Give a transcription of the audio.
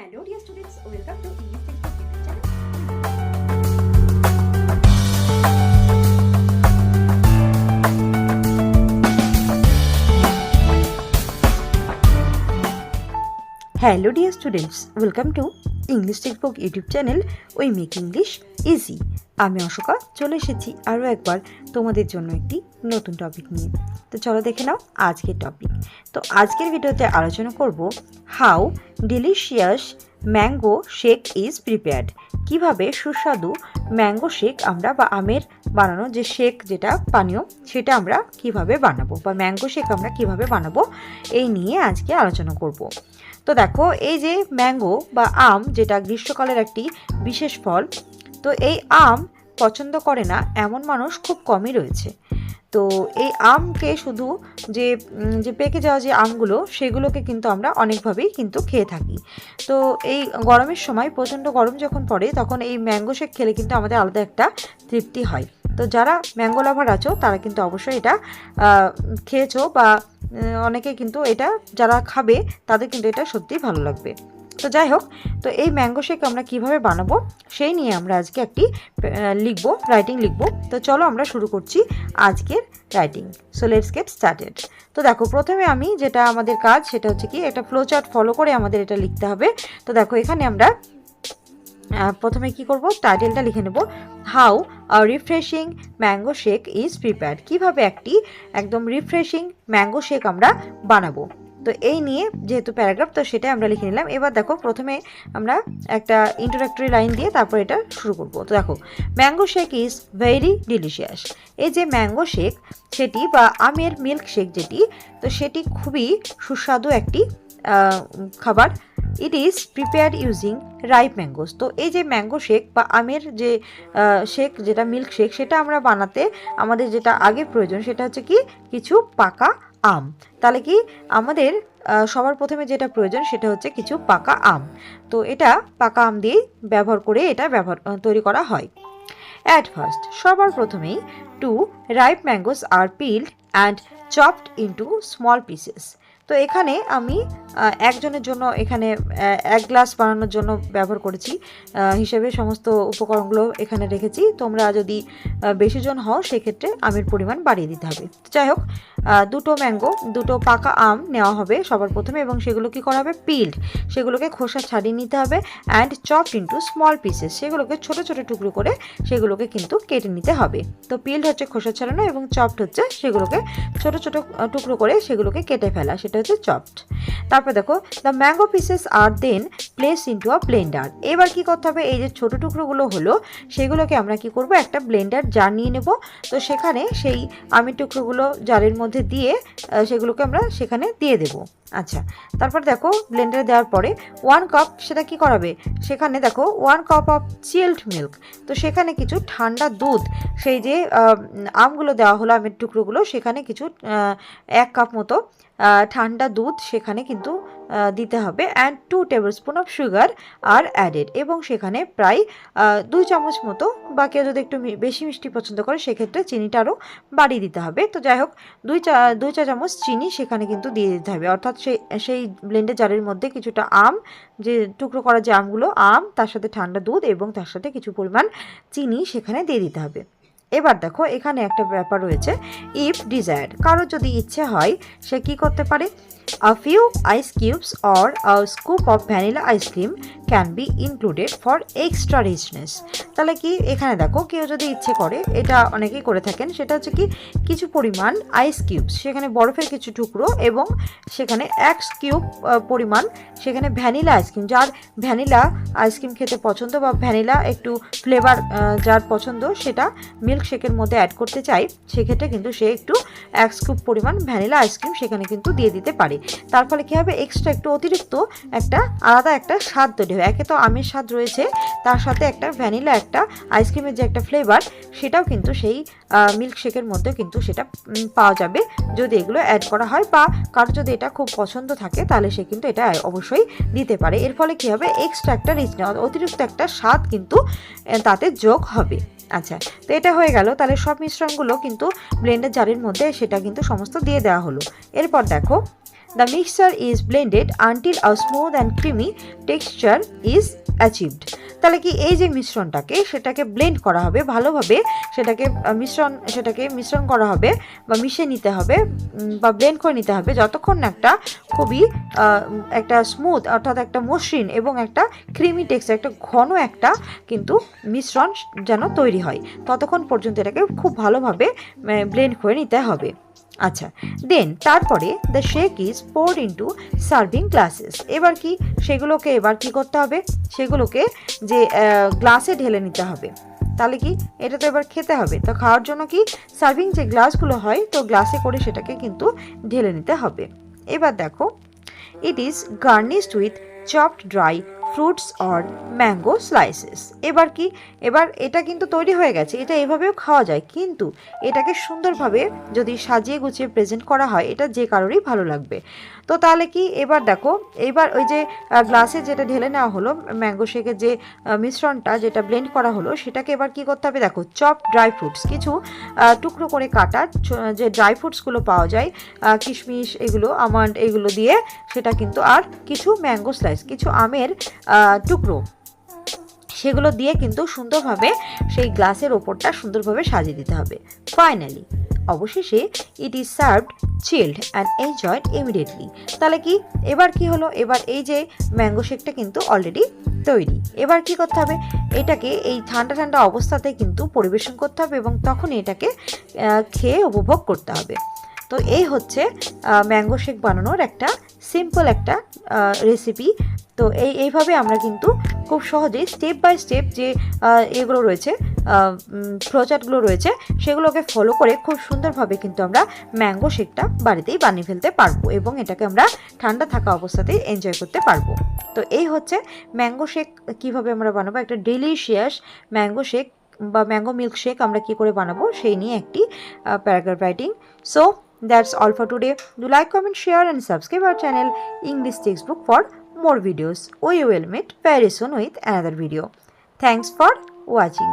Hello dear students, welcome to English Textbook YouTube channel. Hello dear students, welcome to English Textbook YouTube channel. We make English easy. আমি অশোকা চলে এসেছি আরও একবার তোমাদের জন্য একটি নতুন টপিক নিয়ে। তো চলো দেখে নাও আজকের টপিক। তো আজকের ভিডিওতে আলোচনা করব how delicious mango shake is prepared. কিভাবে সুস্বাদু ম্যাঙ্গো শেক আমরা বা আমের বানানো যে শেক যেটা পানীয় সেটা আমরা কিভাবে বানাবো বা ম্যাঙ্গো শেক আমরা কিভাবে বানাবো এই নিয়ে আজকে আলোচনা করব। তো দেখো এই যে ম্যাঙ্গো বা আম যেটা গ্রীষ্মকালের একটি বিশেষ ফল, তো এই আম পছন্দ করে না এমন মানুষ খুব কমই রয়েছে। তো এই আমকে শুধু যে পেকে যাওয়া যে আমগুলো সেগুলোকে কিন্তু আমরা অনেকভাবেই কিন্তু খেয়ে থাকি। তো এই গরমের সময় প্রচণ্ড গরম যখন পড়ে তখন এই ম্যাঙ্গো শেক খেলে কিন্তু আমাদের আলাদা একটা তৃপ্তি হয়। তো যারা ম্যাঙ্গো লাভার আছো তারা কিন্তু অবশ্যই এটা খেয়েছো বা অনেকে কিন্তু এটা যারা খাবে তাদের কিন্তু এটা সত্যিই ভালো লাগবে। তো যাই হোক, তো এই ম্যাঙ্গো শেক আমরা কিভাবে বানাবো সেই নিয়ে আমরা আজকে একটি রাইটিং লিখবো। তো চলো আমরা শুরু করছি আজকের writing. So let's get started. তো দেখো প্রথমে আমি যেটা আমাদের কাজ সেটা হচ্ছে কি একটা ফ্লো চার্ট ফলো করে আমাদের এটা লিখতে হবে। তো দেখো এখানে আমরা প্রথমে কি করব, টাইটেলটা লিখে নেব how refreshing mango shake is prepared. কীভাবে একটি একদম রিফ্রেশিং ম্যাঙ্গো শেক আমরা বানাবো। তো এই নিয়ে যেহেতু প্যারাগ্রাফ তো সেটাই আমরা লিখে নিলাম। এবার দেখো প্রথমে আমরা একটা ইন্ট্রোডাক্টরি লাইন দিয়ে তারপর এটা শুরু করব। তো দেখো mango shake is very delicious. এই যে ম্যাঙ্গো শেক সেটি বা আমের মিল্ক শেক যেটি, তো সেটি খুবই সুস্বাদু একটি খাবার। It is prepared using ripe mangoes. তো এই যে ম্যাঙ্গো শেক বা আমের যে শেক যেটা মিল্ক শেক সেটা আমরা বানাতে আমাদের যেটা আগে প্রয়োজন সেটা হচ্ছে কি কিছু পাকা আম। তাহলে কি আমাদের সবার প্রথমে যেটা প্রয়োজন সেটা হচ্ছে কিছু পাকা আম। তো এটা পাকা আম দিয়েই এটা তৈরি করা হয়। অ্যাট ফার্স্ট সবার প্রথমেই টু রাইপ ম্যাঙ্গোস আর peeled and chopped into small pieces. তো এখানে আমি একজনের জন্য এখানে 1 গ্লাস বানানোর জন্য ব্যবহার করেছি হিসেবে সমস্ত উপকরণগুলো এখানে রেখেছি। তোমরা যদি বেশি জন হও সেক্ষেত্রে আমের পরিমাণ বাড়িয়ে দিতে হবে। যাই হোক, দুটো পাকা আম নেওয়া হবে সবার প্রথমে এবং সেগুলো কি করা হবে, পিল্ড, সেগুলোকে খোসা ছাড়িয়ে নিতে হবে। And chopped into small pieces, সেগুলোকে ছোট ছোট টুকরো করে সেগুলোকে কিন্তু কেটে নিতে হবে। তো পিল্ড হচ্ছে খোসা ছাড়ানো এবং চপড হচ্ছে সেগুলোকে ছোট ছোট টুকরো করে সেগুলোকে কেটে ফেলা, সেটা হচ্ছে চপড। তারপর দেখো দ্য ম্যাঙ্গো পিসেস আর then place into a blender. এবার কি করতে হবে, এই যে ছোট টুকরোগুলো হলো সেগুলোকে আমরা কি করব, একটা ব্লেন্ডার জার নিয়ে নেব। তো সেখানে সেই আমের টুকরোগুলো জারের মধ্যে দিয়ে সেগুলোকে আমরা সেখানে দিয়ে দেব। আচ্ছা, তারপর দেখো ব্লেন্ডারে দেওয়ার পরে 1 কাপ সেটা কি করাবে, সেখানে দেখো 1 কাপ অফ চিল্ড মিল্ক। তো সেখানে কিছু ঠান্ডা দুধ, সেই যে আমগুলো দেওয়া হলো আমের টুকরোগুলো সেখানে কিছু 1 কাপ মতো ঠান্ডা দুধ সেখানে কিন্তু দিতে হবে। And 2 table spoon of sugar আর অ্যাডেড, এবং সেখানে প্রায় 2 চামচ মতো, বা কেউ যদি একটু বেশি মিষ্টি পছন্দ করে সেক্ষেত্রে চিনিটা আরও বাড়িয়ে দিতে হবে। তো যাই হোক 2 চা চামচ চিনি সেখানে কিন্তু দিয়ে দিতে হবে। অর্থাৎ সেই ব্লেন্ডার জারের মধ্যে কিছুটা আম, যে টুকরো করা যে আমগুলো আম, তার সাথে ঠান্ডা দুধ এবং তার সাথে কিছু পরিমাণ চিনি সেখানে দিয়ে দিতে হবে। এবার দেখো এখানে একটা ব্যাপার রয়েছে, ইফ ডিজায়ার্ড, কারো যদি ইচ্ছে হয় সে কি করতে পারে, a few ice cubes or a scoop of vanilla ice cream can be included for extra richness। তাহলে কি এখানে দেখো কেউ যদি ইচ্ছে করে, এটা অনেকেই করে থাকেন, সেটা হচ্ছে কি কিছু পরিমাণ আইস কিউবস, সেখানে বরফের কিছু টুকরো এবং সেখানে 1 কিউব পরিমাণ সেখানে ভ্যানিলা আইসক্রিম, যার ভ্যানিলা আইসক্রিম খেতে পছন্দ বা ভ্যানিলা একটু ফ্লেভার যার পছন্দ সেটা মিল্ক শেকের মধ্যে অ্যাড করতে চাই, সেক্ষেত্রে কিন্তু সে একটু 1 স্কুপ পরিমাণ ভ্যানিলা আইসক্রিম সেখানে কিন্তু দিয়ে দিতে পারে। তার ফলে কী হবে, এক্সট্রা একটু অতিরিক্ত একটা আলাদা একটা স্বাদ তৈরি হবে। একে তো আমের স্বাদ রয়েছে, তার সাথে একটা ভ্যানিলা একটা আইসক্রিমের যে একটা ফ্লেভার সেটাও কিন্তু সেই মিল্ক শেকের মধ্যে কিন্তু সেটা পাওয়া যাবে যদি এগুলো অ্যাড করা হয়, বা কারো যদি এটা খুব পছন্দ থাকে তাহলে সে কিন্তু এটা অবশ্যই দিতে পারে। এর ফলে কী হবে, এক্সট্রা একটা অতিরিক্ত একটা স্বাদ কিন্তু তাতে যোগ হবে। আচ্ছা, তো এটা হয়ে গেল। তাহলে সব মিশ্রণগুলো কিন্তু ব্লেন্ডার জারের মধ্যে সেটা কিন্তু সমস্ত দিয়ে দেওয়া হলো। এরপর দেখো the mixture is blended until a smooth and creamy texture is achieved. তাহলে কি এই যে মিশ্রণটাকে সেটাকে ব্লেন্ড করা হবে ভালোভাবে, সেটাকে মিশ্রণ করা হবে বা মিশিয়ে নিতে হবে বা ব্লেন্ড করে নিতে হবে যতক্ষণ না একটা খুবই একটা স্মুথ অর্থাৎ একটা মসৃণ এবং একটা ক্রিমি টেক্সচার, একটা ঘন একটা কিন্তু মিশ্রণ যেন তৈরি হয়, ততক্ষণ পর্যন্ত এটাকে খুব ভালোভাবে ব্লেন্ড করে নিতে হবে। আচ্ছা, দেন তারপরে the shake is poured into serving glasses. এবার কি করতে হবে, সেগুলোকে যে গ্লাসে ঢেলে নিতে হবে। তাহলে কি এটা তো এবার খেতে হবে, তো খাওয়ার জন্য কি সার্ভিং যে গ্লাসগুলো হয় তো গ্লাসে করে সেটাকে কিন্তু ঢেলে নিতে হবে। এবার দেখো, it is garnished with chopped dry fruits or mango slices. এবার এটা কিন্তু তৈরি হয়ে গেছে, এটা এভাবেও খাওয়া যায়, কিন্তু এটাকে সুন্দরভাবে যদি সাজিয়ে গুছিয়ে প্রেজেন্ট করা হয় এটা যে কারোরই ভালো লাগবে। তো তাহলে কি এবার দেখো, এবার ওই যে গ্লাসে যেটা ঢেলে নেওয়া হলো ম্যাঙ্গো শেকের যে মিশ্রণটা যেটা ব্লেন্ড করা হলো সেটাকে এবার কি করতে হবে, দেখো চপ ড্রাই ফ্রুটস, কিছু টুকরো করে কাটা যে ড্রাই ফ্রুটসগুলো পাওয়া যায়, কিশমিশ এগুলো, আমন্ড এগুলো দিয়ে সেটা কিন্তু, আর কিছু ম্যাঙ্গো স্লাইস, কিছু আমের টুকরো, সেগুলো দিয়ে কিন্তু সুন্দরভাবে সেই গ্লাসের ওপরটা সুন্দরভাবে সাজিয়ে দিতে হবে। ফাইনালি অবশেষে it is served child and enjoyed immediately. তাহলে কি এবার কি হলো, এবার এই যে ম্যাঙ্গো শেকটা কিন্তু অলরেডি তৈরি। এবার কি করতে হবে, এটাকে এই ঠান্ডা ঠান্ডা অবস্থাতে কিন্তু পরিবেশন করতে হবে এবং তখনই এটাকে খেয়ে উপভোগ করতে হবে। তো এই হচ্ছে ম্যাঙ্গো শেক বানানোর একটা সিম্পল একটা রেসিপি। তো এইভাবে আমরা কিন্তু খুব সহজেই স্টেপ বাই স্টেপ যে এগুলো রয়েছে ফ্লোচার্টগুলো রয়েছে সেগুলোকে ফলো করে খুব সুন্দরভাবে কিন্তু আমরা ম্যাঙ্গো শেকটা বাড়িতেই বানিয়ে ফেলতে পারবো এবং এটাকে আমরা ঠান্ডা থাকা অবস্থাতেই এনজয় করতে পারবো। তো এই হচ্ছে ম্যাঙ্গো শেক কীভাবে আমরা বানাবো, একটা ডেলিশিয়াস ম্যাঙ্গো শেক বা ম্যাঙ্গো মিল্ক শেক আমরা কী করে বানাবো সেই নিয়ে একটি paragraph writing. So that's all for today. Do like, comment, share and subscribe our channel English Textbook for more videos. We will meet very soon with another video. Thanks for watching.